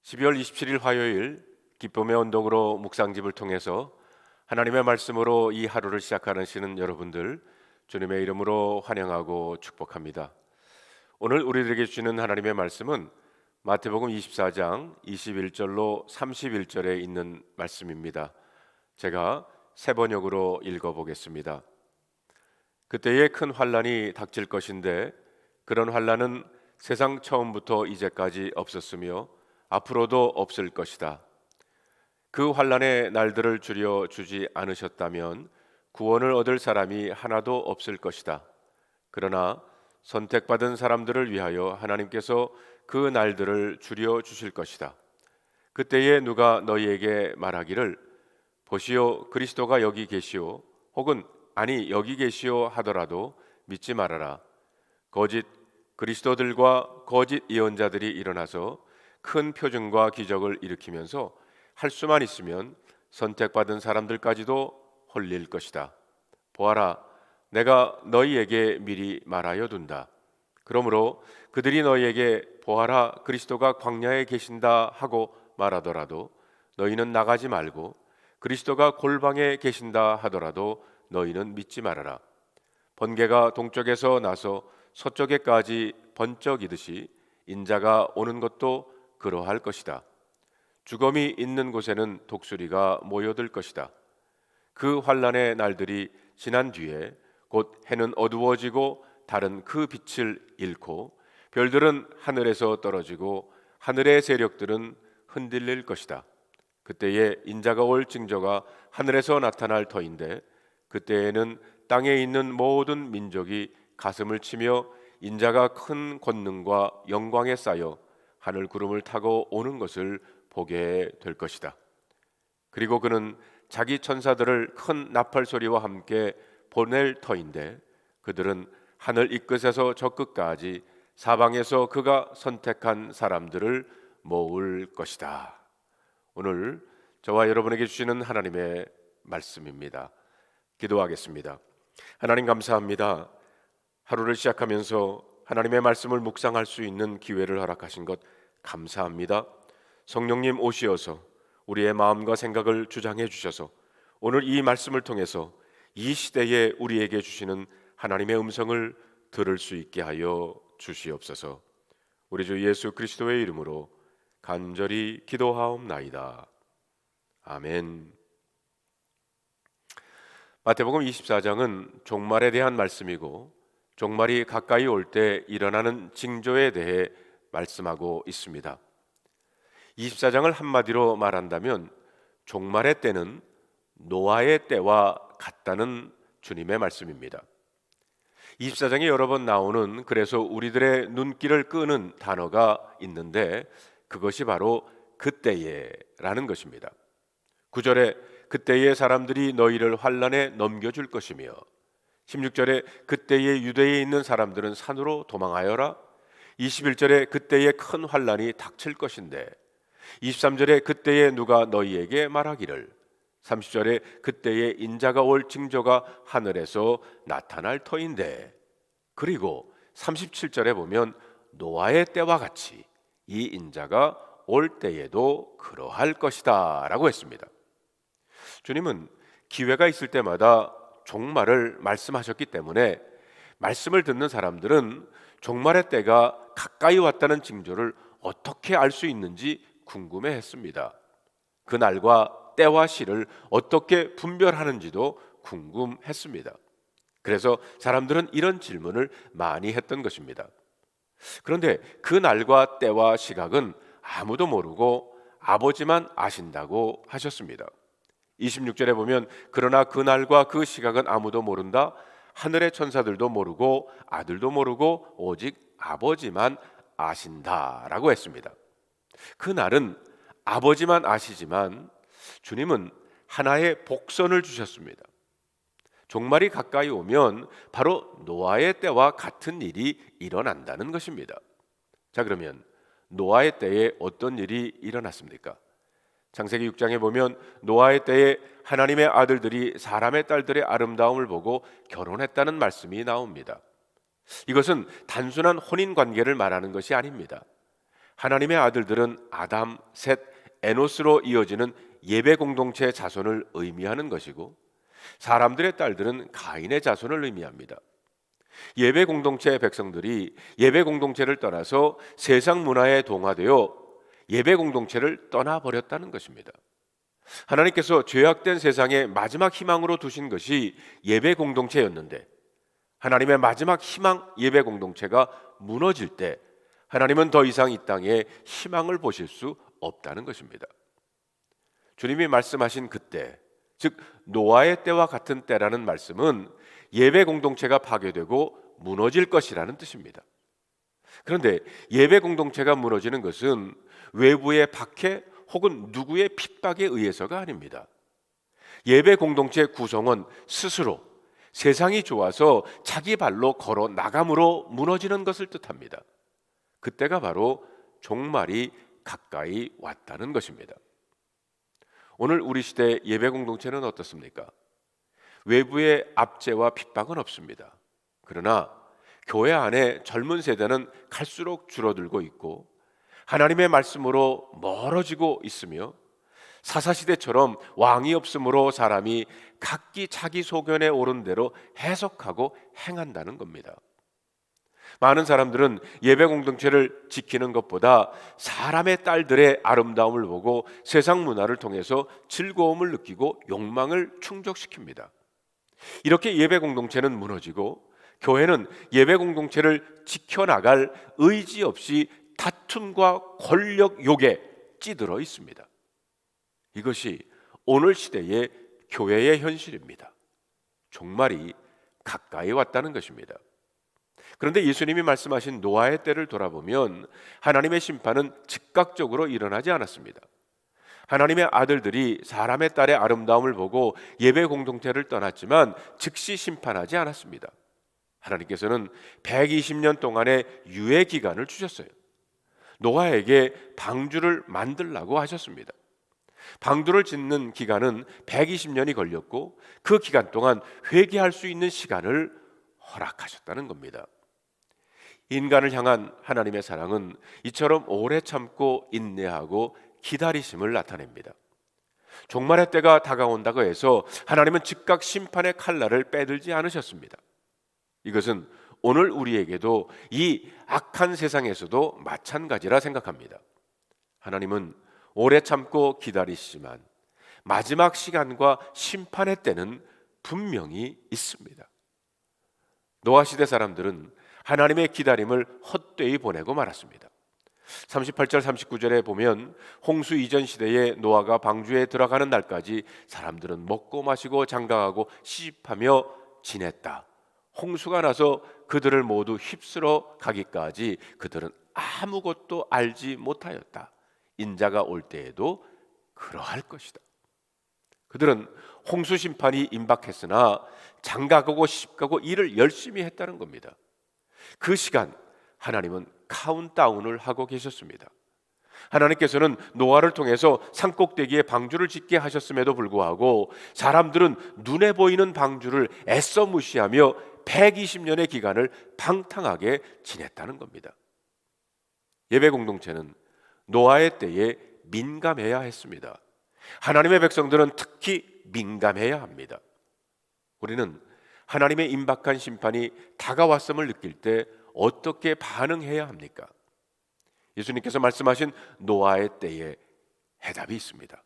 12월 27일 화요일 기쁨의 언덕으로 묵상집을 통해서 하나님의 말씀으로 이 하루를 시작하시는 여러분들 주님의 이름으로 환영하고 축복합니다. 오늘 우리들에게 주시는 하나님의 말씀은 마태복음 24장 21절로 31절에 있는 말씀입니다. 제가 세 번역으로 읽어보겠습니다. 그때에 큰 환란이 닥칠 것인데 그런 환란은 세상 처음부터 이제까지 없었으며 앞으로도 없을 것이다. 그 환란의 날들을 줄여 주지 않으셨다면 구원을 얻을 사람이 하나도 없을 것이다. 그러나 선택받은 사람들을 위하여 하나님께서 그 날들을 줄여 주실 것이다. 그때에 누가 너희에게 말하기를 보시오 그리스도가 여기 계시오 혹은 아니 여기 계시오 하더라도 믿지 말아라. 거짓 그리스도들과 거짓 예언자들이 일어나서 큰 표징과 기적을 일으키면서 할 수만 있으면 선택받은 사람들까지도 홀릴 것이다. 보아라, 내가 너희에게 미리 말하여 둔다. 그러므로 그들이 너희에게 보아라, 그리스도가 광야에 계신다 하고 말하더라도 너희는 나가지 말고 그리스도가 골방에 계신다 하더라도 너희는 믿지 말아라. 번개가 동쪽에서 나서 서쪽에까지 번쩍이듯이 인자가 오는 것도 그러할 것이다. 죽음이 있는 곳에는 독수리가 모여들 것이다. 그 환란의 날들이 지난 뒤에 곧 해는 어두워지고 달은 그 빛을 잃고 별들은 하늘에서 떨어지고 하늘의 세력들은 흔들릴 것이다. 그때에 인자가 올 징조가 하늘에서 나타날 터인데 그때에는 땅에 있는 모든 민족이 가슴을 치며 인자가 큰 권능과 영광에 쌓여 하늘 구름을 타고 오는 것을 보게 될 것이다. 그리고 그는 자기 천사들을 큰 나팔 소리와 함께 보낼 터인데 그들은 하늘 이 끝에서 저 끝까지 사방에서 그가 선택한 사람들을 모을 것이다. 오늘 저와 여러분에게 주시는 하나님의 말씀입니다. 기도하겠습니다. 하나님 감사합니다. 하루를 시작하면서 하나님의 말씀을 묵상할 수 있는 기회를 허락하신 것 감사합니다. 성령님 오시어서 우리의 마음과 생각을 주장해 주셔서 오늘 이 말씀을 통해서 이 시대에 우리에게 주시는 하나님의 음성을 들을 수 있게 하여 주시옵소서. 우리 주 예수 그리스도의 이름으로 간절히 기도하옵나이다. 아멘. 마태복음 24장은 종말에 대한 말씀이고 종말이 가까이 올 때 일어나는 징조에 대해 말씀하고 있습니다. 24장을 한마디로 말한다면 종말의 때는 노아의 때와 같다는 주님의 말씀입니다. 24장에 여러 번 나오는 그래서 우리들의 눈길을 끄는 단어가 있는데 그것이 바로 그때에라는 것입니다. 9절에 그때에 사람들이 너희를 환란에 넘겨줄 것이며 16절에 그때에 유대에 있는 사람들은 산으로 도망하여라. 21절에 그때에 큰 환란이 닥칠 것인데 23절에 그때에 누가 너희에게 말하기를 30절에 그때에 인자가 올 징조가 하늘에서 나타날 터인데 그리고 37절에 보면 노아의 때와 같이 이 인자가 올 때에도 그러할 것이다 라고 했습니다. 주님은 기회가 있을 때마다 종말을 말씀하셨기 때문에 말씀을 듣는 사람들은 종말의 때가 가까이 왔다는 징조를 어떻게 알 수 있는지 궁금해했습니다. 그 날과 때와 시를 어떻게 분별하는지도 궁금했습니다. 그래서 사람들은 이런 질문을 많이 했던 것입니다. 그런데 그 날과 때와 시각은 아무도 모르고 아버지만 아신다고 하셨습니다. 26절에 보면 그러나 그 날과 그 시각은 아무도 모른다. 하늘의 천사들도 모르고 아들도 모르고 오직 아버지만 아신다라고 했습니다. 그 날은 아버지만 아시지만 주님은 하나의 복선을 주셨습니다. 종말이 가까이 오면 바로 노아의 때와 같은 일이 일어난다는 것입니다. 자, 그러면 노아의 때에 어떤 일이 일어났습니까? 창세기 6장에 보면 노아의 때에 하나님의 아들들이 사람의 딸들의 아름다움을 보고 결혼했다는 말씀이 나옵니다. 이것은 단순한 혼인 관계를 말하는 것이 아닙니다. 하나님의 아들들은 아담, 셋, 에노스로 이어지는 예배 공동체의 자손을 의미하는 것이고, 사람들의 딸들은 가인의 자손을 의미합니다. 예배 공동체의 백성들이 예배 공동체를 떠나서 세상 문화에 동화되어 예배 공동체를 떠나버렸다는 것입니다. 하나님께서 죄악된 세상의 마지막 희망으로 두신 것이 예배 공동체였는데, 하나님의 마지막 희망 예배 공동체가 무너질 때 하나님은 더 이상 이 땅에 희망을 보실 수 없다는 것입니다. 주님이 말씀하신 그때, 즉 노아의 때와 같은 때라는 말씀은 예배 공동체가 파괴되고 무너질 것이라는 뜻입니다. 그런데 예배 공동체가 무너지는 것은 외부의 박해 혹은 누구의 핍박에 의해서가 아닙니다. 예배 공동체 구성원 스스로 세상이 좋아서 자기 발로 걸어 나감으로 무너지는 것을 뜻합니다. 그때가 바로 종말이 가까이 왔다는 것입니다. 오늘 우리 시대 예배 공동체는 어떻습니까? 외부의 압제와 핍박은 없습니다. 그러나 교회 안에 젊은 세대는 갈수록 줄어들고 있고 하나님의 말씀으로 멀어지고 있으며, 사사시대처럼 왕이 없으므로 사람이 각기 자기 소견에 옳은 대로 해석하고 행한다는 겁니다. 많은 사람들은 예배 공동체를 지키는 것보다 사람의 딸들의 아름다움을 보고 세상 문화를 통해서 즐거움을 느끼고 욕망을 충족시킵니다. 이렇게 예배 공동체는 무너지고 교회는 예배 공동체를 지켜나갈 의지 없이 다툼과 권력 욕에 찌들어 있습니다. 이것이 오늘 시대의 교회의 현실입니다. 종말이 가까이 왔다는 것입니다. 그런데 예수님이 말씀하신 노아의 때를 돌아보면 하나님의 심판은 즉각적으로 일어나지 않았습니다. 하나님의 아들들이 사람의 딸의 아름다움을 보고 예배 공동체를 떠났지만 즉시 심판하지 않았습니다. 하나님께서는 120년 동안의 유예 기간을 주셨어요. 노아에게 방주를 만들라고 하셨습니다. 방주를 짓는 기간은 120년이 걸렸고 그 기간 동안 회개할 수 있는 시간을 허락하셨다는 겁니다. 인간을 향한 하나님의 사랑은 이처럼 오래 참고 인내하고 기다리심을 나타냅니다. 종말의 때가 다가온다고 해서 하나님은 즉각 심판의 칼날을 빼들지 않으셨습니다. 이것은 오늘 우리에게도 이 악한 세상에서도 마찬가지라 생각합니다. 하나님은 오래 참고 기다리시지만 마지막 시간과 심판의 때는 분명히 있습니다. 노아 시대 사람들은 하나님의 기다림을 헛되이 보내고 말았습니다. 38절 39절에 보면 홍수 이전 시대에 노아가 방주에 들어가는 날까지 사람들은 먹고 마시고 장가가고 시집하며 지냈다. 홍수가 나서 그들을 모두 휩쓸어 가기까지 그들은 아무것도 알지 못하였다. 인자가 올 때에도 그러할 것이다. 그들은 홍수 심판이 임박했으나 장가가고 시집가고 일을 열심히 했다는 겁니다. 그 시간 하나님은 카운트다운을 하고 계셨습니다. 하나님께서는 노아를 통해서 산꼭대기에 방주를 짓게 하셨음에도 불구하고 사람들은 눈에 보이는 방주를 애써 무시하며 120년의 기간을 방탕하게 지냈다는 겁니다. 예배 공동체는 노아의 때에 민감해야 했습니다. 하나님의 백성들은 특히 민감해야 합니다. 우리는 하나님의 임박한 심판이 다가왔음을 느낄 때 어떻게 반응해야 합니까? 예수님께서 말씀하신 노아의 때에 해답이 있습니다.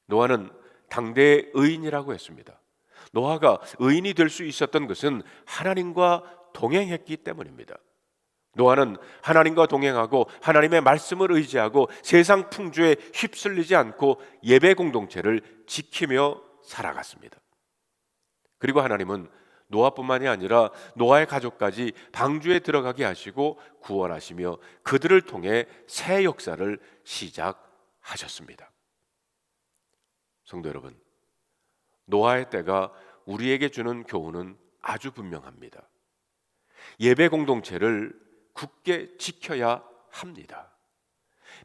노아는 당대의 의인이라고 했습니다. 노아가 의인이 될 수 있었던 것은 하나님과 동행했기 때문입니다. 노아는 하나님과 동행하고 하나님의 말씀을 의지하고 세상 풍조에 휩쓸리지 않고 예배 공동체를 지키며 살아갔습니다. 그리고 하나님은 노아뿐만이 아니라 노아의 가족까지 방주에 들어가게 하시고 구원하시며 그들을 통해 새 역사를 시작하셨습니다. 성도 여러분, 노아의 때가 우리에게 주는 교훈은 아주 분명합니다. 예배 공동체를 굳게 지켜야 합니다.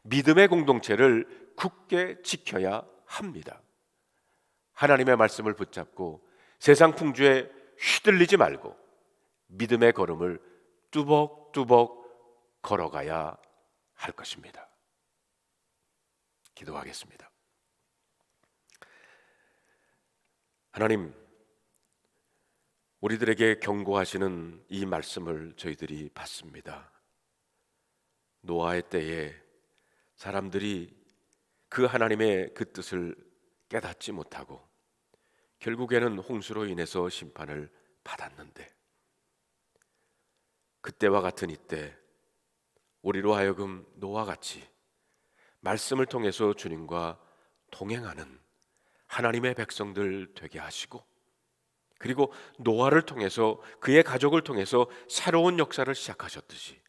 믿음의 공동체를 굳게 지켜야 합니다. 하나님의 말씀을 붙잡고 세상 풍조에 휘둘리지 말고 믿음의 걸음을 뚜벅뚜벅 걸어가야 할 것입니다. 기도하겠습니다. 하나님, 우리들에게 경고하시는 이 말씀을 저희들이 받습니다. 노아의 때에 사람들이 그 하나님의 그 뜻을 깨닫지 못하고 결국에는 홍수로 인해서 심판을 받았는데, 그때와 같은 이때 우리로 하여금 노아와 같이 말씀을 통해서 주님과 동행하는 하나님의 백성들 되게 하시고, 그리고 노아를 통해서 그의 가족을 통해서 새로운 역사를 시작하셨듯이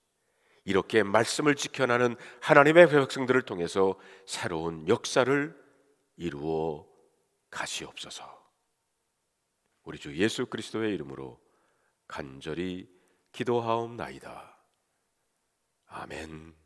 이렇게 말씀을 지켜나는 하나님의 백성들을 통해서 새로운 역사를 이루어 가시옵소서. 우리 주 예수 그리스도의 이름으로 간절히 기도하옵나이다. 아멘.